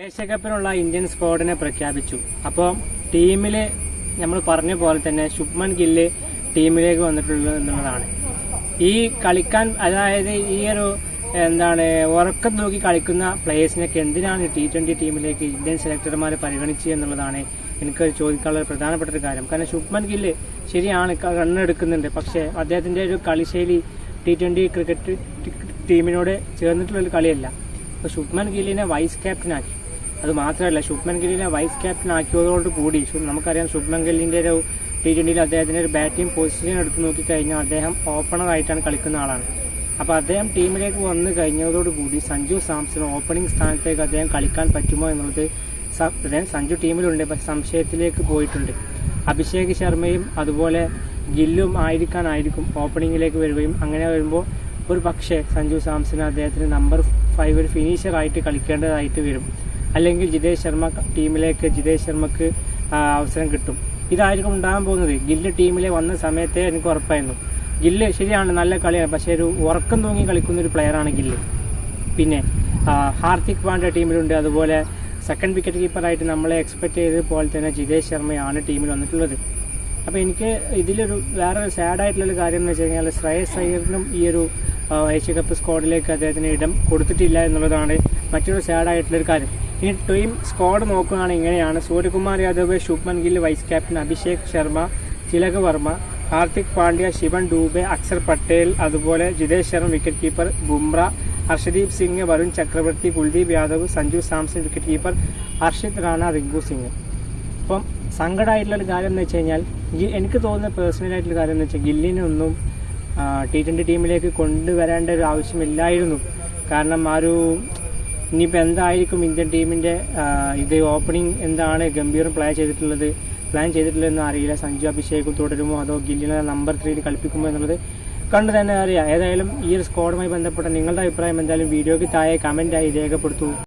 Asia കപ്പിനുള്ള Indian സ്ക്വാഡിനെ പ്രഖ്യാപിച്ചു. അപ്പോൾ ടീമിൽ നമ്മൾ പറഞ്ഞ പോലെ തന്നെ ശുഭ്മൻ ഗില്ല് ടീമിലേക്ക് വന്നിട്ടുള്ളത് എന്നുള്ളതാണ്. ഈ കളിക്കാൻ, അതായത് ഈ ഒരു ഉറക്കം നോക്കി കളിക്കുന്ന പ്ലേയേഴ്സിനൊക്കെ എന്തിനാണ് T20 ടീമിലേക്ക് ഇന്ത്യൻ സെലക്ടർമാർ പരിഗണിച്ചത് എന്നുള്ളതാണ് എനിക്ക് ചോദിക്കാനുള്ള ഒരു പ്രധാനപ്പെട്ട ഒരു കാര്യം. കാരണം ശുഭ്മൻ ഗില്ല് ശരിയാണ്, റണ്ണെടുക്കുന്നുണ്ട്, പക്ഷേ അദ്ദേഹത്തിൻ്റെ ഒരു കളിശൈലി T20 ക്രിക്കറ്റ് ടീമിനോട് ചേർന്നിട്ടുള്ളൊരു കളിയല്ല. അപ്പോൾ ശുഭ്മൻ ഗില്ലിനെ വൈസ് ക്യാപ്റ്റനാക്കി. അത് മാത്രമല്ല, ശുഭ്മൻ ഗില്ലിനെ വൈസ് ക്യാപ്റ്റൻ ആക്കിയതോടുകൂടി നമുക്കറിയാം ശുഭ്മൻ ഗില്ലിൻ്റെ ഒരു T20 അദ്ദേഹത്തിൻ്റെ ഒരു ബാറ്റിംഗ് പൊസിഷൻ എടുത്ത് നോക്കിക്കഴിഞ്ഞാൽ അദ്ദേഹം ഓപ്പണറായിട്ടാണ് കളിക്കുന്ന ആളാണ്. അപ്പോൾ അദ്ദേഹം ടീമിലേക്ക് വന്നു കഴിഞ്ഞതോടുകൂടി സഞ്ജു സാംസൺ ഓപ്പണിംഗ് സ്ഥാനത്തേക്ക് അദ്ദേഹം കളിക്കാൻ പറ്റുമോ എന്നുള്ളത് സഞ്ജു ടീമിലുണ്ട്, പക്ഷേ സംശയത്തിലേക്ക് പോയിട്ടുണ്ട്. അഭിഷേക് ശർമ്മയും അതുപോലെ ഗില്ലും ആയിരിക്കും ഓപ്പണിങ്ങിലേക്ക് വരികയും അങ്ങനെ വരുമ്പോൾ ഒരു പക്ഷേ സഞ്ജു സാംസൺ അദ്ദേഹത്തിന് നമ്പർ 5 ഒരു ഫിനിഷറായിട്ട് കളിക്കേണ്ടതായിട്ട് വരും. അല്ലെങ്കിൽ ജിതേഷ് ശർമ്മക്ക് അവസരം കിട്ടും. ഇതായിരിക്കും ഉണ്ടാകാൻ പോകുന്നത്. ഗില്ല് ടീമിലെ വന്ന സമയത്തെ എനിക്ക് ഉറപ്പായിരുന്നു. ഗില്ല് ശരിയാണ്, നല്ല കളിയാണ്, പക്ഷേ ഒരു ഉറക്കം തൂങ്ങി കളിക്കുന്ന ഒരു പ്ലെയറാണ് ഗില്ല്. പിന്നെ ഹാർദിക് പാണ്ഡ്യ ടീമിലുണ്ട്, അതുപോലെ സെക്കൻഡ് വിക്കറ്റ് കീപ്പറായിട്ട് നമ്മളെ എക്സ്പെക്ട് ചെയ്തതുപോലെ തന്നെ ജിതേഷ് ശർമ്മയാണ് ടീമിൽ വന്നിട്ടുള്ളത്. അപ്പോൾ എനിക്ക് ഇതിലൊരു വേറെ സാഡായിട്ടുള്ളൊരു കാര്യം എന്ന് വെച്ച് കഴിഞ്ഞാൽ ശ്രേയസ് അയ്യറിനും ഈ ഒരു ഏഷ്യ കപ്പ് സ്ക്വാഡിലേക്ക് അദ്ദേഹത്തിന് ഇടം കൊടുത്തിട്ടില്ല എന്നുള്ളതാണ് മറ്റൊരു സാഡായിട്ടുള്ളൊരു കാര്യം. ഇനി ടീം സ്ക്വാഡ് നോക്കുകയാണെങ്കിൽ ഇങ്ങനെയാണ്: സൂര്യകുമാർ യാദവ്, ശുഭ്മൻ ഗിൽ വൈസ് ക്യാപ്റ്റൻ, അഭിഷേക് ശർമ്മ, തിലക് വർമ്മ, ഹാർദിക് പാണ്ഡ്യ, ശിവൻ ഡൂബെ, അക്ഷർ പട്ടേൽ, അതുപോലെ Jithesh Sharma wicket keeper, Bumrah, Harshdeep Singh, Varun Chakravarthy, Kuldeep Yadav, Sanju Samson wicket keeper, Harshit Rana, Rinku Singh. അപ്പം സങ്കടമായിട്ടുള്ളൊരു കാര്യം എന്ന് വെച്ച് കഴിഞ്ഞാൽ, എനിക്ക് തോന്നുന്ന പേഴ്സണലായിട്ടുള്ള കാര്യം എന്ന് വെച്ചാൽ ഗില്ലിനൊന്നും T20 ടീമിലേക്ക് കൊണ്ടുവരേണ്ട ഒരു ആവശ്യമില്ലായിരുന്നു. കാരണം ഇനിയിപ്പോൾ എന്തായിരിക്കും ഇന്ത്യൻ ടീമിൻ്റെ ഓപ്പണിംഗ് എന്താണ് ഗംഭീർ പ്ലാൻ ചെയ്തിട്ടുള്ളതെന്ന് അറിയില്ല. സഞ്ജു അഭിഷേകും തുടരുമോ അതോ ഗില്ലിനെ നമ്പർ 3 കളിപ്പിക്കുമോ എന്നുള്ളത് കണ്ടു തന്നെ അറിയാം. ഏതായാലും ഈ ഒരു സ്ക്വാഡുമായി ബന്ധപ്പെട്ട നിങ്ങളുടെ അഭിപ്രായം എന്തായാലും വീഡിയോയ്ക്ക് താഴെ കമൻറ്റായി രേഖപ്പെടുത്തൂ.